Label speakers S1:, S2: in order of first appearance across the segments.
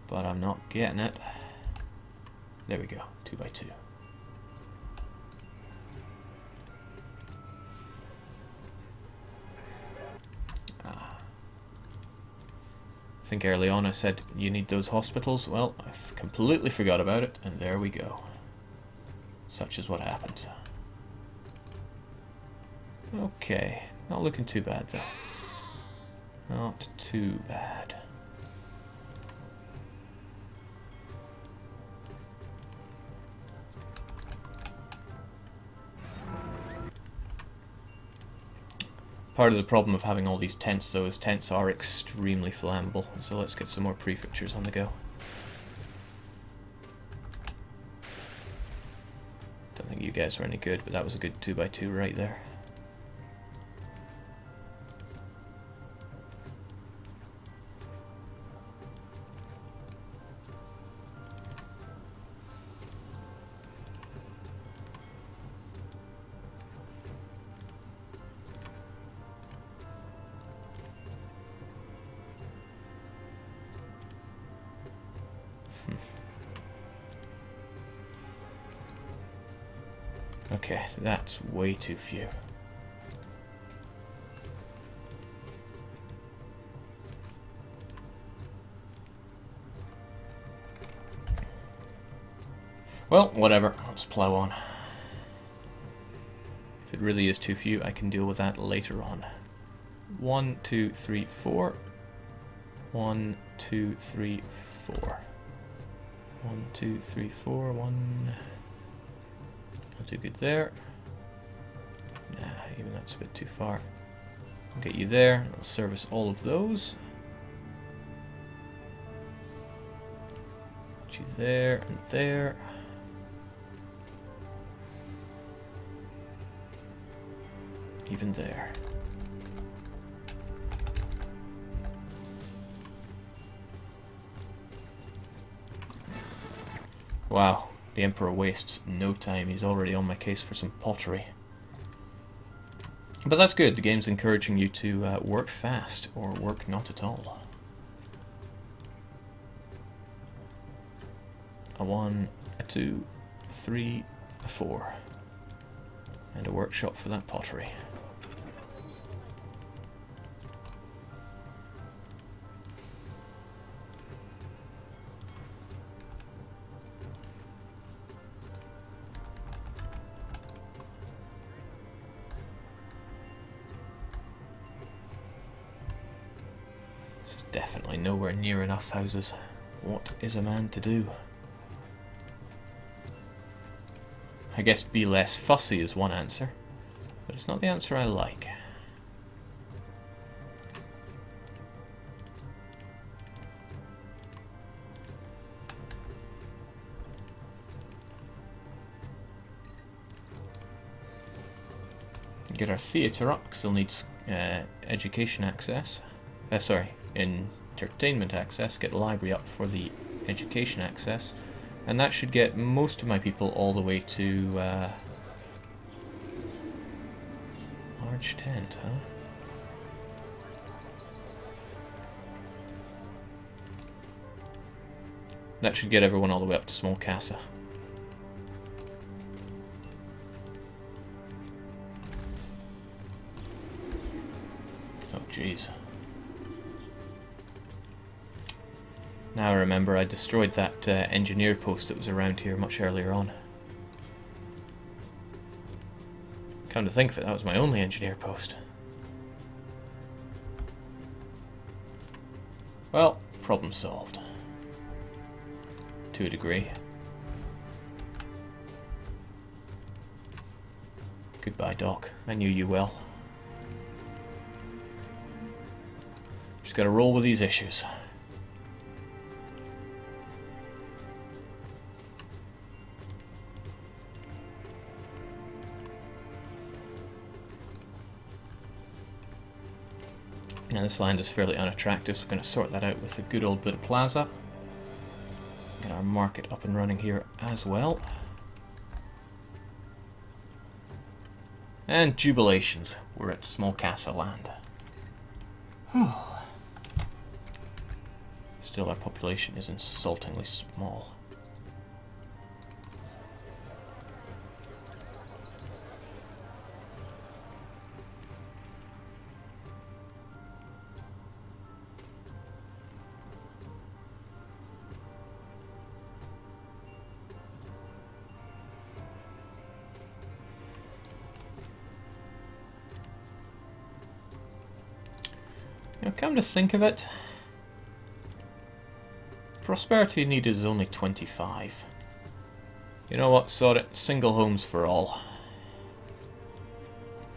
S1: but I'm not getting it. There we go, 2x2. I think early on I said you need those hospitals. Well, I've completely forgot about it, and there we go. Such is what happens. Okay, not looking too bad though. Not too bad. Part of the problem of having all these tents, though, is tents are extremely flammable. So let's get some more prefectures on the go. Don't think you guys were any good, but that was a good 2x2 right there. Okay, that's way too few. Well, whatever. Let's plow on. If it really is too few, I can deal with that later on. 1, 2, 3, 4. 1, 2, 3, 4. 1, 2, 3, 4. 1. Not too good there. Nah, even that's a bit too far. I'll get you there. I'll service all of those. Get you there and there. Even there. Wow. The Emperor wastes no time. He's already on my case for some pottery. But that's good. The game's encouraging you to work fast or work not at all. A 1, a 2, a 3, a 4. And a workshop for that pottery. Definitely nowhere near enough houses. What is a man to do? I guess be less fussy is one answer, but it's not the answer I like. Get our theatre up, because they'll need education access. Sorry, entertainment access. Get the library up for the education access. And that should get most of my people all the way to large tent, huh? That should get everyone all the way up to small casa. Oh jeez. Now I remember I destroyed that engineer post that was around here much earlier on. Come to think of it, that was my only engineer post. Well, problem solved. To a degree. Goodbye, Doc. I knew you well. Just gotta roll with these issues. Now this land is fairly unattractive, so we're going to sort that out with a good old bit of plaza. Get our market up and running here as well. And jubilations, we're at small casa land. Whew. Still, our population is insultingly small. You know, come to think of it, prosperity needed is only 25. You know what, sod it, single homes for all.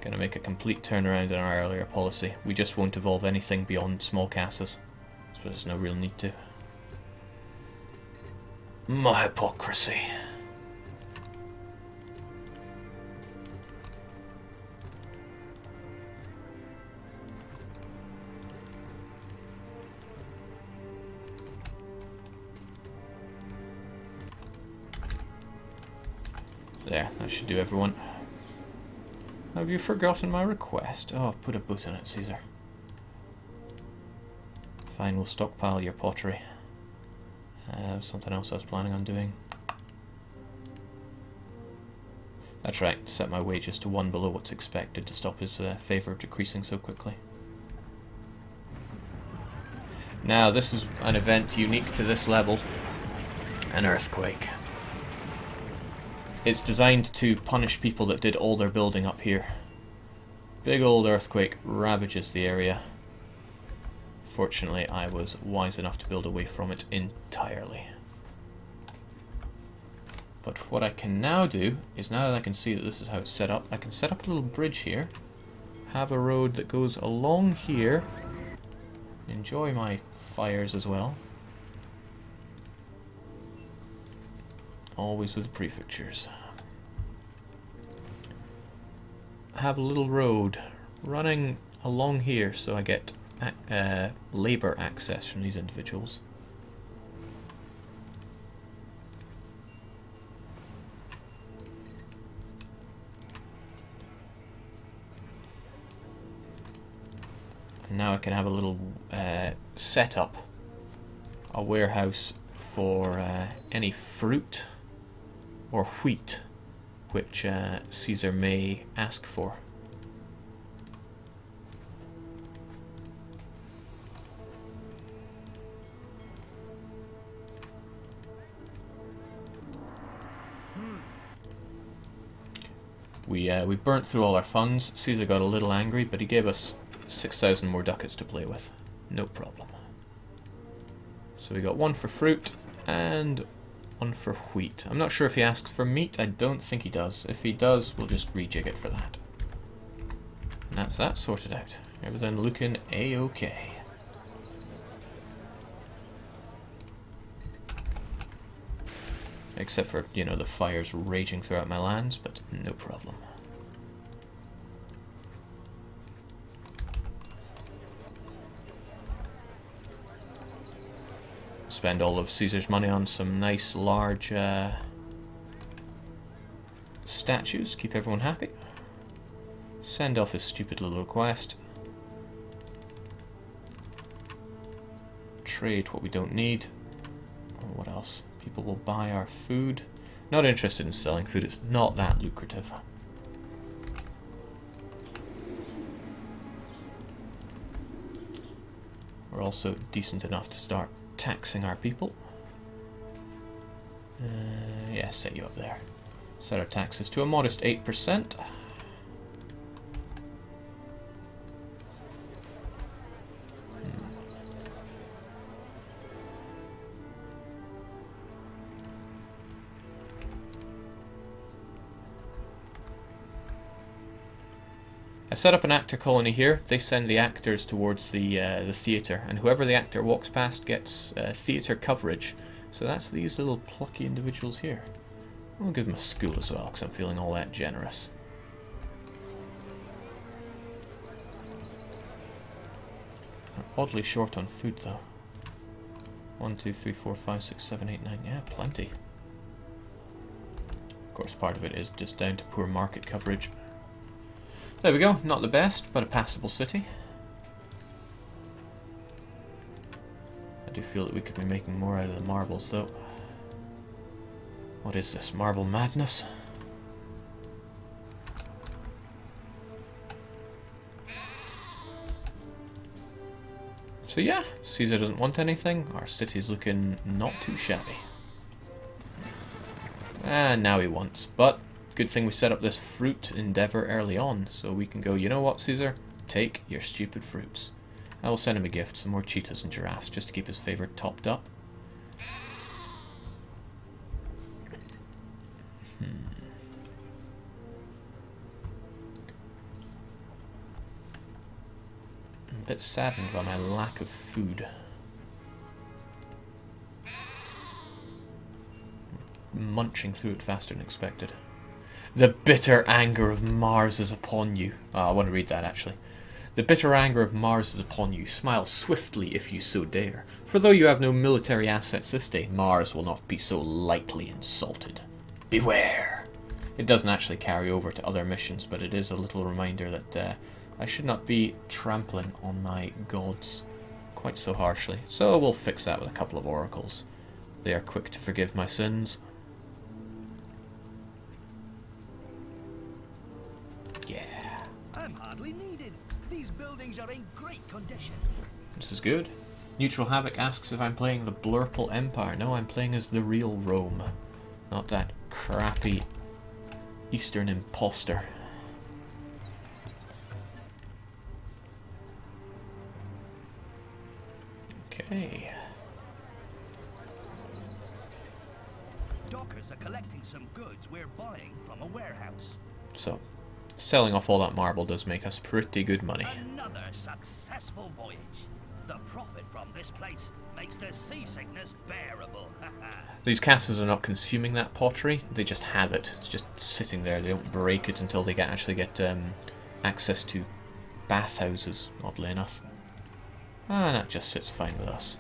S1: Gonna make a complete turnaround in our earlier policy. We just won't evolve anything beyond small castles. So there's no real need to. My hypocrisy. There, that should do everyone. Have you forgotten my request? Oh, put a boot on it, Caesar. Fine, we'll stockpile your pottery. Something else I was planning on doing. That's right, set my wages to 1 below what's expected to stop his favour decreasing so quickly. Now, this is an event unique to this level. An earthquake. It's designed to punish people that did all their building up here. Big old earthquake ravages the area. Fortunately, I was wise enough to build away from it entirely. But what I can now do is, now that I can see that this is how it's set up, I can set up a little bridge here, have a road that goes along here, enjoy my fires as well. Always with prefectures. Have a little road running along here so I get labour access from these individuals. And now I can have a little setup, a warehouse for any fruit or wheat which Caesar may ask for. We burnt through all our funds. Caesar got a little angry, but he gave us 6,000 more ducats to play with. No problem. So we got 1 for fruit and 1 for wheat. I'm not sure if he asks for meat. I don't think he does. If he does, we'll just rejig it for that. And that's that sorted out. Everything looking a-okay. Except for, you know, the fires raging throughout my lands, but no problem. Spend all of Caesar's money on some nice large statues, keep everyone happy. Send off his stupid little request. Trade what we don't need. What else? People will buy our food. Not interested in selling food, it's not that lucrative. We're also decent enough to start taxing our people. Yeah, set you up there. Set our taxes to a modest 8%. I set up an actor colony here. They send the actors towards the theatre, and whoever the actor walks past gets theatre coverage. So that's these little plucky individuals here. I'll give them a school as well, because I'm feeling all that generous. I'm oddly short on food, though. 1, 2, 3, 4, 5, 6, 7, 8, 9. Yeah, plenty. Of course, part of it is just down to poor market coverage. There we go, not the best, but a passable city. I do feel that we could be making more out of the marbles, though. What is this, marble madness? So yeah, Caesar doesn't want anything. Our city's looking not too shabby. And now he wants. But good thing we set up this fruit endeavor early on, so we can go, you know what, Caesar? Take your stupid fruits. I will send him a gift, some more cheetahs and giraffes, just to keep his favourite topped up. I'm a bit saddened by my lack of food. Munching through it faster than expected. The bitter anger of Mars is upon you. Oh, I want to read that, actually. The bitter anger of Mars is upon you. Smile swiftly if you so dare. For though you have no military assets this day, Mars will not be so lightly insulted. Beware! It doesn't actually carry over to other missions, but it is a little reminder that I should not be trampling on my gods quite so harshly. So we'll fix that with a couple of oracles. They are quick to forgive my sins. Yeah.
S2: I'm hardly needed. These buildings are in great condition.
S1: This is good. Neutral Havoc asks if I'm playing the Blurple Empire. No, I'm playing as the real Rome. Not that crappy Eastern imposter. Okay.
S2: Dockers are collecting some goods we're buying from a warehouse.
S1: So, selling off all that marble does make us pretty good money.
S2: Another successful voyage. The profit from this place makes the seasickness bearable.
S1: These casters are not consuming that pottery, they just have it. It's just sitting there. They don't break it until they actually get access to bathhouses, oddly enough. And that just sits fine with us.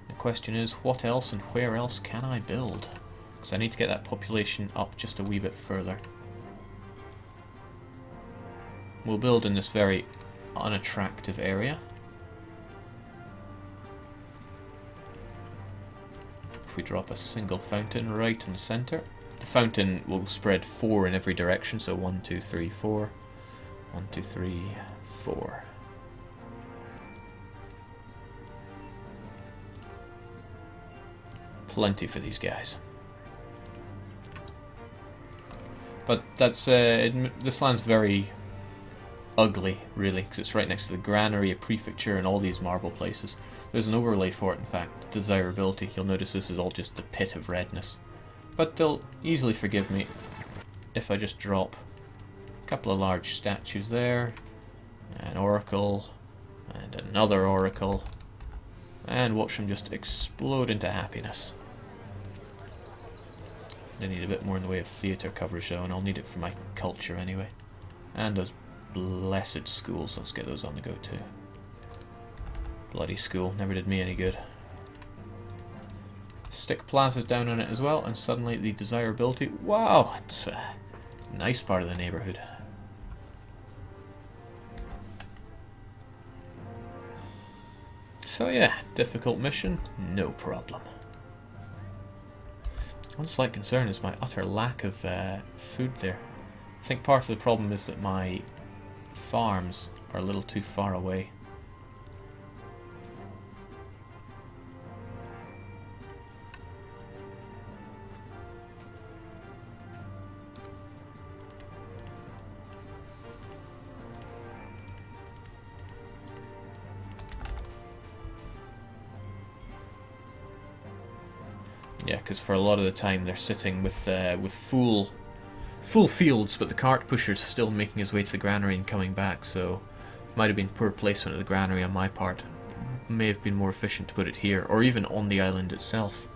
S1: The question is, what else and where else can I build? Because I need to get that population up just a wee bit further. We'll build in this very unattractive area. If we drop a single fountain right in the center, the fountain will spread 4 in every direction, so 1, 2, 3, 4. 1, 2, 3, 4. Plenty for these guys. But that's this land's very ugly, really, because it's right next to the granary, a prefecture, and all these marble places. There's an overlay for it, in fact, desirability. You'll notice this is all just the pit of redness. But they'll easily forgive me if I just drop a couple of large statues there, an oracle, and another oracle, and watch them just explode into happiness. They need a bit more in the way of theatre coverage though, and I'll need it for my culture anyway. And those blessed schools, let's get those on the go too. Bloody school, never did me any good. Stick plazas down on it as well, and suddenly the desirability, wow, it's a nice part of the neighbourhood. So yeah, difficult mission, no problem. One slight concern is my utter lack of food there. I think part of the problem is that my farms are a little too far away. Yeah, because for a lot of the time they're sitting with full fields, but the cart pusher's still making his way to the granary and coming back, so might have been poor placement of the granary on my part. May have been more efficient to put it here, or even on the island itself,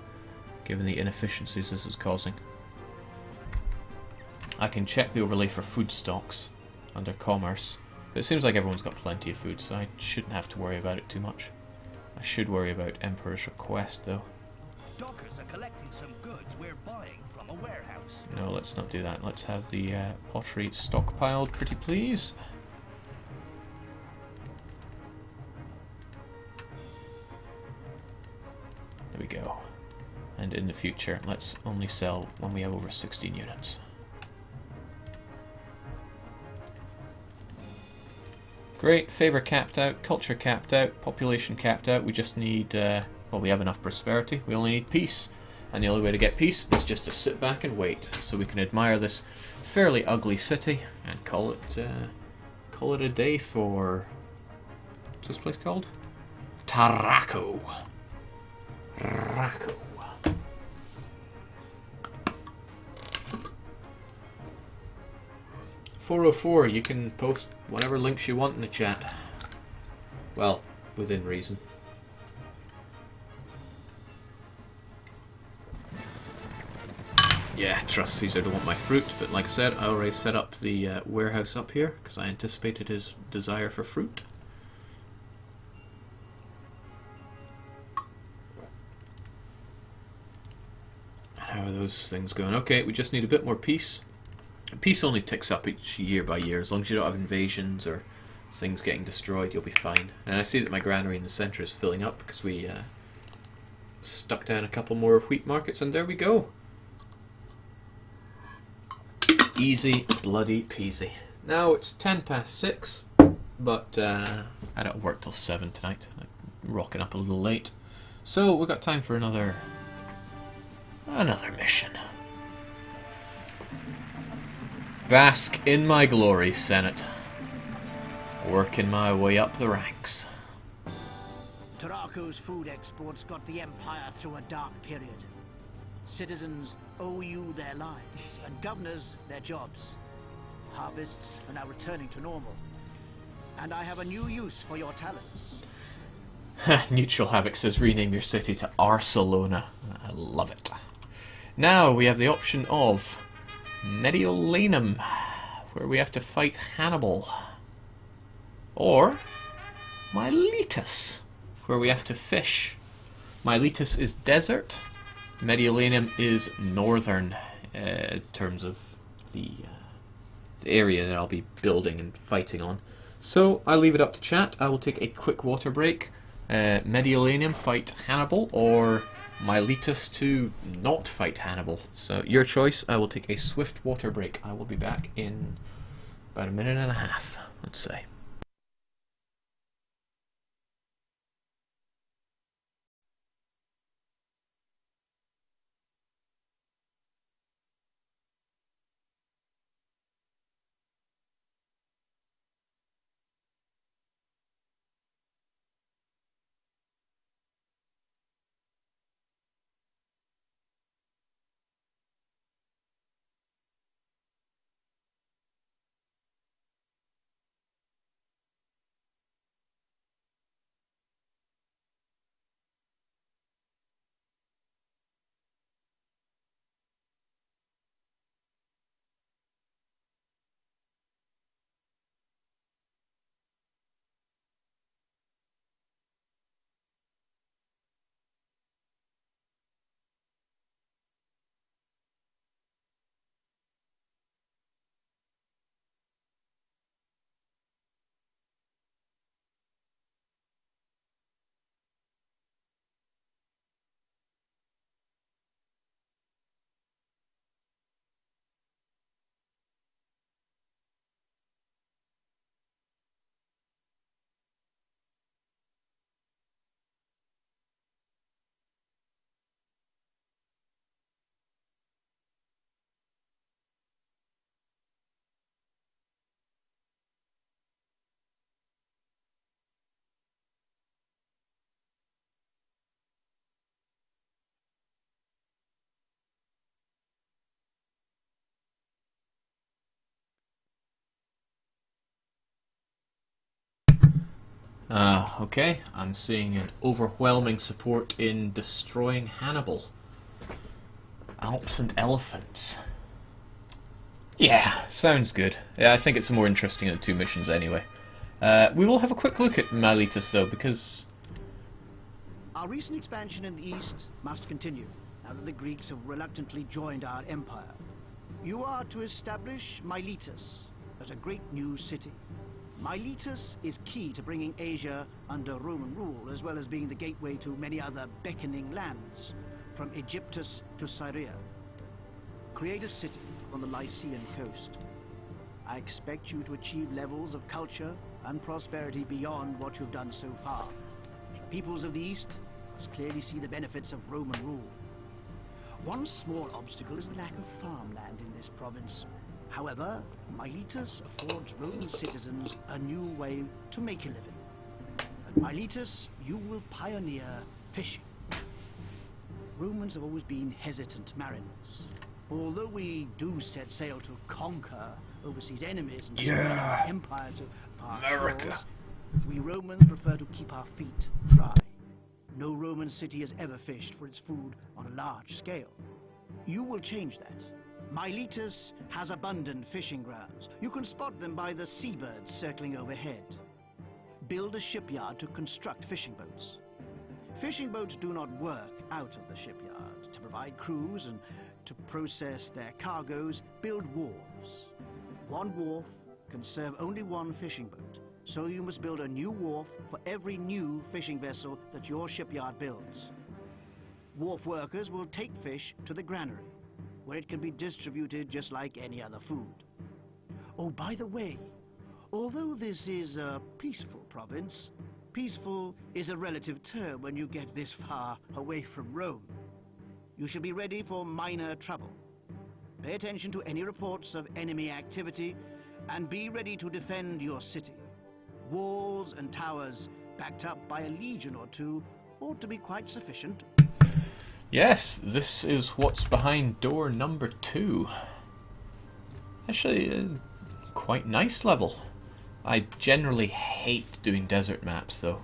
S1: given the inefficiencies this is causing. I can check the overlay for food stocks under commerce, but it seems like everyone's got plenty of food, so I shouldn't have to worry about it too much. I should worry about Emperor's Request, though.
S2: Dockers are collecting some goods we're buying from a warehouse.
S1: No, let's not do that. Let's have the pottery stockpiled, pretty please. There we go. And in the future, let's only sell when we have over 16 units. Great, favour capped out, culture capped out, population capped out. We just need, well, we have enough prosperity. We only need peace. And the only way to get peace is just to sit back and wait. So we can admire this fairly ugly city and call it a day for... What's this place called? Tarraco. Tarraco. .404, you can post whatever links you want in the chat. Well, within reason. Yeah, trust Caesar to want my fruit, but like I said, I already set up the warehouse up here because I anticipated his desire for fruit. How are those things going? Okay, we just need a bit more peace. Peace only ticks up each year by year. As long as you don't have invasions or things getting destroyed, you'll be fine. And I see that my granary in the centre is filling up because we stuck down a couple more wheat markets, and there we go. Easy bloody peasy. Now it's 6:10, but I don't work till 7 tonight. I'm rocking up a little late. So we've got time for another mission. Bask in my glory, Senate. Working my way up the ranks.
S3: Tarraco's food exports got the Empire through a dark period. Citizens owe you their lives, and governors their jobs. Harvests are now returning to normal. And I have a new use for your talents.
S1: Neutral Havoc says rename your city to Arcelona. I love it. Now we have the option of Mediolanum, where we have to fight Hannibal. Or Miletus, where we have to fish. Miletus is desert. Mediolanum is northern in terms of the area that I'll be building and fighting on. So I'll leave it up to chat. I will take a quick water break. Mediolanum fight Hannibal, or Miletus to not fight Hannibal. So your choice. I will take a swift water break. I will be back in about a minute and a half, let's say. Okay, I'm seeing an overwhelming support in destroying Hannibal. Alps and elephants. Yeah, sounds good. Yeah, I think it's more interesting than 2 missions anyway. We will have a quick look at Miletus though, because...
S3: Our recent expansion in the east must continue. now that the Greeks have reluctantly joined our empire. You are to establish Miletus as a great new city. Miletus is key to bringing Asia under Roman rule, as well as being the gateway to many other beckoning lands, from Egyptus to Syria. Create a city on the Lycian coast. I expect you to achieve levels of culture and prosperity beyond what you've done so far. Peoples of the East must clearly see the benefits of Roman rule. One small obstacle is the lack of farmland in this province. However, Miletus affords Roman citizens a new way to make a living. At Miletus, you will pioneer fishing. Romans have always been hesitant mariners. Although we do set sail to conquer overseas enemies and spread our empire to far shores, we Romans prefer to keep our feet dry. No Roman city has ever fished for its food on a large scale. You will change that. Miletus has abundant fishing grounds. You can spot them by the seabirds circling overhead. Build a shipyard to construct fishing boats. Fishing boats do not work out of the shipyard. To provide crews and to process their cargoes, build wharves. One wharf can serve only one fishing boat, so you must build a new wharf for every new fishing vessel that your shipyard builds. Wharf workers will take fish to the granary, where it can be distributed just like any other food. Oh, by the way, although this is a peaceful province, peaceful is a relative term when you get this far away from Rome. You should be ready for minor trouble. Pay attention to any reports of enemy activity and be ready to defend your city. Walls and towers backed up by a legion or two ought to be quite sufficient.
S1: Yes, this is what's behind door number 2. Actually, quite nice level. I generally hate doing desert maps, though.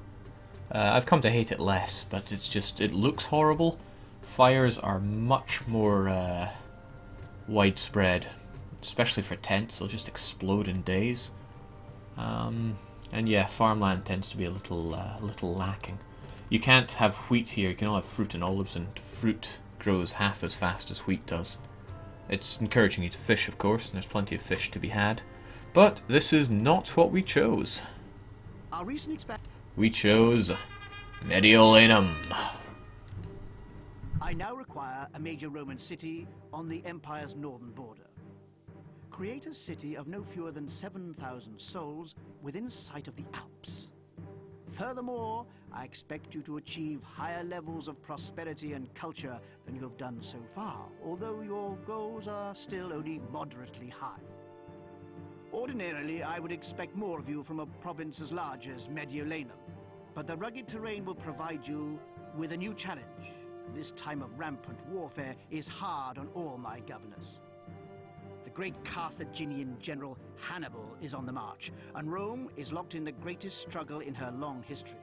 S1: I've come to hate it less, but it's just, it looks horrible. Fires are much more widespread, especially for tents. They'll just explode in days. And yeah, farmland tends to be a little lacking. You can't have wheat here, you can only have fruit and olives, and fruit grows half as fast as wheat does. It's encouraging you to fish, of course, and there's plenty of fish to be had. But this is not what we chose.
S3: Our recent
S1: We chose Mediolanum.
S3: I now require a major Roman city on the Empire's northern border. Create a city of no fewer than 7,000 souls within sight of the Alps. Furthermore, I expect you to achieve higher levels of prosperity and culture than you have done so far, although your goals are still only moderately high. Ordinarily, I would expect more of you from a province as large as Mediolanum, but the rugged terrain will provide you with a new challenge. This time of rampant warfare is hard on all my governors. The great Carthaginian general Hannibal is on the march, and Rome is locked in the greatest struggle in her long history.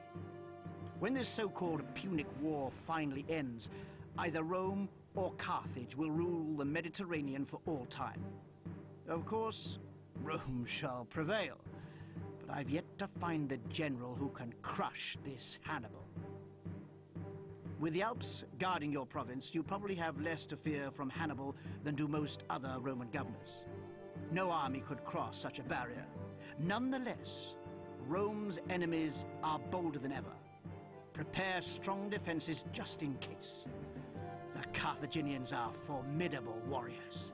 S3: When this so-called Punic War finally ends, either Rome or Carthage will rule the Mediterranean for all time. Of course, Rome shall prevail, but I've yet to find the general who can crush this Hannibal. With the Alps guarding your province, you probably have less to fear from Hannibal than do most other Roman governors. No army could cross such a barrier. Nonetheless, Rome's enemies are bolder than ever. Prepare strong defenses just in case. The Carthaginians are formidable warriors.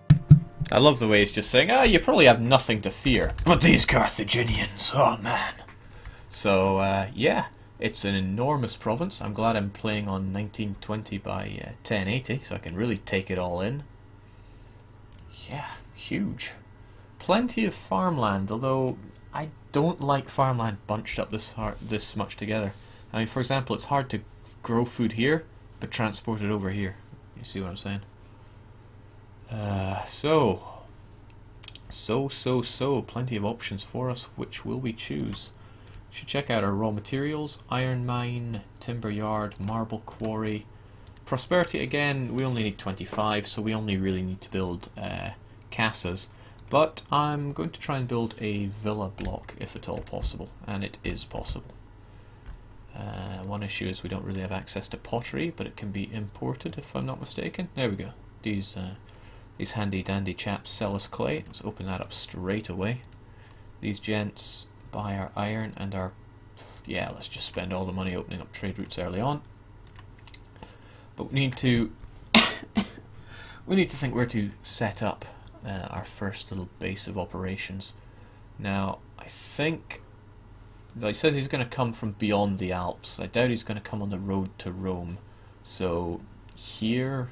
S1: I love the way he's just saying, you probably have nothing to fear. But these Carthaginians, oh man. So, yeah. It's an enormous province. I'm glad I'm playing on 1920 by 1080, so I can really take it all in. Yeah, huge. Plenty of farmland, although I don't like farmland bunched up this much together. I mean, for example, it's hard to grow food here, but transport it over here. You see what I'm saying? So, plenty of options for us. Which will we choose? Should check out our raw materials: iron mine, timber yard, marble quarry. Prosperity, again, we only need 25, so we only really need to build casas. But I'm going to try and build a villa block if at all possible, and it is possible. One issue is we don't really have access to pottery, but it can be imported if I'm not mistaken. There we go. These handy dandy chaps sell us clay. Let's open that up straight away. These gents buy our iron and our... Yeah, let's just spend all the money opening up trade routes early on. But we need to... we need to think where to set up our first little base of operations. Now, I think... Well, he says he's going to come from beyond the Alps. I doubt he's going to come on the road to Rome. So, here,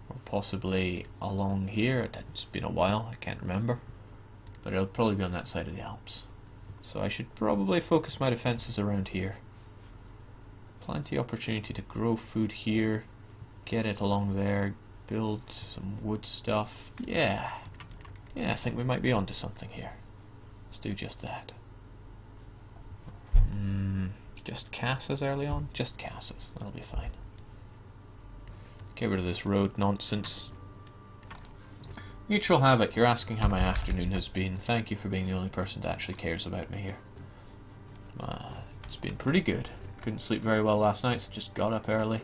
S1: or possibly along here. It's been a while, I can't remember. But it'll probably be on that side of the Alps. So I should probably focus my defences around here. Plenty of opportunity to grow food here. Get it along there. Build some wood stuff. Yeah. Yeah, I think we might be onto something here. Let's do just that. Just casas early on? Just casas. That'll be fine. Get rid of this road nonsense. Mutual Havoc, you're asking how my afternoon has been. Thank you for being the only person that actually cares about me here. It's been pretty good. Couldn't sleep very well last night, so just got up early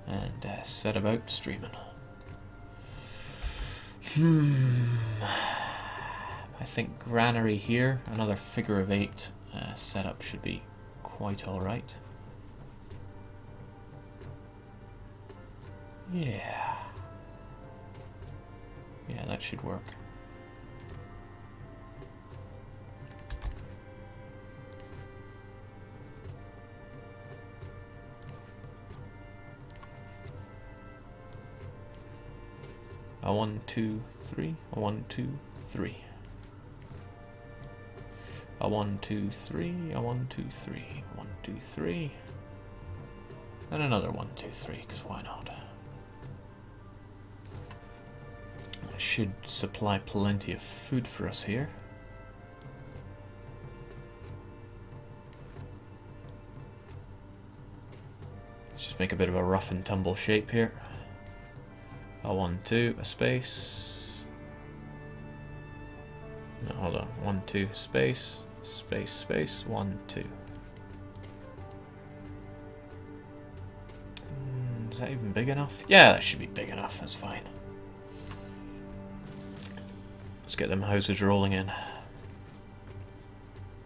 S1: and set about streaming. I think granary here, another figure of 8 setup should be quite alright. Yeah. Yeah, that should work. A 1, 2, 3. A 1, 2, 3. A 1, 2, 3. A 1, 2, 3. 1, 2, 3. And another 1, 2, 3, because why not? Should supply plenty of food for us here. Let's just make a bit of a rough and tumble shape here. A 1, 2, a space. No, hold on. 1, 2, space, space, space, 1, 2. Is that even big enough? Yeah, that should be big enough. That's fine. Let's get them houses rolling in.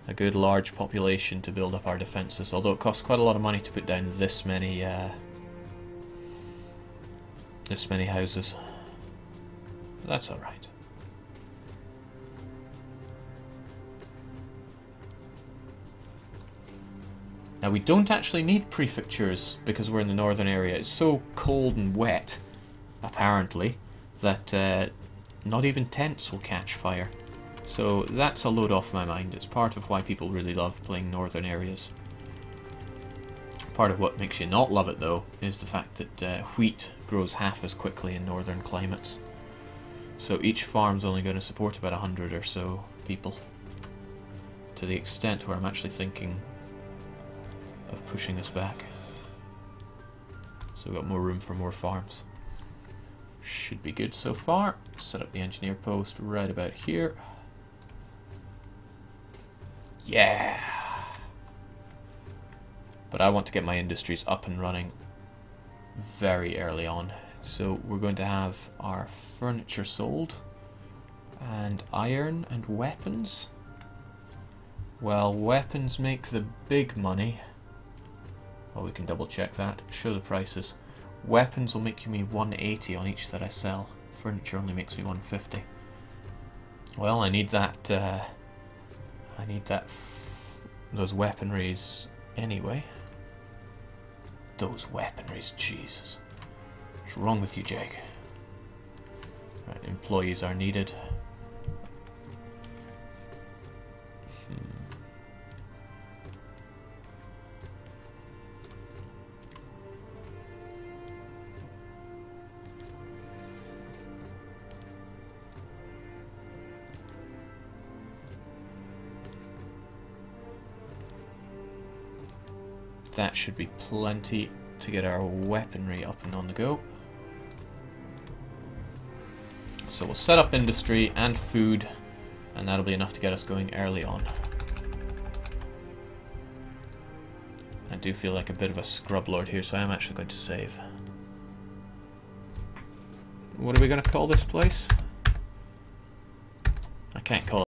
S1: A good large population to build up our defences, although it costs quite a lot of money to put down this many houses. But that's alright. Now we don't actually need prefectures because we're in the northern area. It's so cold and wet, apparently, that not even tents will catch fire. So that's a load off my mind. It's part of why people really love playing northern areas. Part of what makes you not love it, though, is the fact that wheat grows half as quickly in northern climates. So each farm's only going to support about 100 or so people. To the extent where I'm actually thinking of pushing this back. So we've got more room for more farms. Should be good so far. Set up the engineer post right about here. Yeah! But I want to get my industries up and running very early on. So we're going to have our furniture sold. And iron and weapons. Well, weapons make the big money. Well, we can double check that. Show the prices. Weapons will make me 180 on each that I sell. Furniture only makes me 150. Well, I need that. Those weaponries anyway. Those weaponries, Jesus. What's wrong with you, Jake? Right, employees are needed. That should be plenty to get our weaponry up and on the go. So we'll set up industry and food, and that'll be enough to get us going early on. I do feel like a bit of a scrub lord here, so I am actually going to save. What are we going to call this place? I can't call it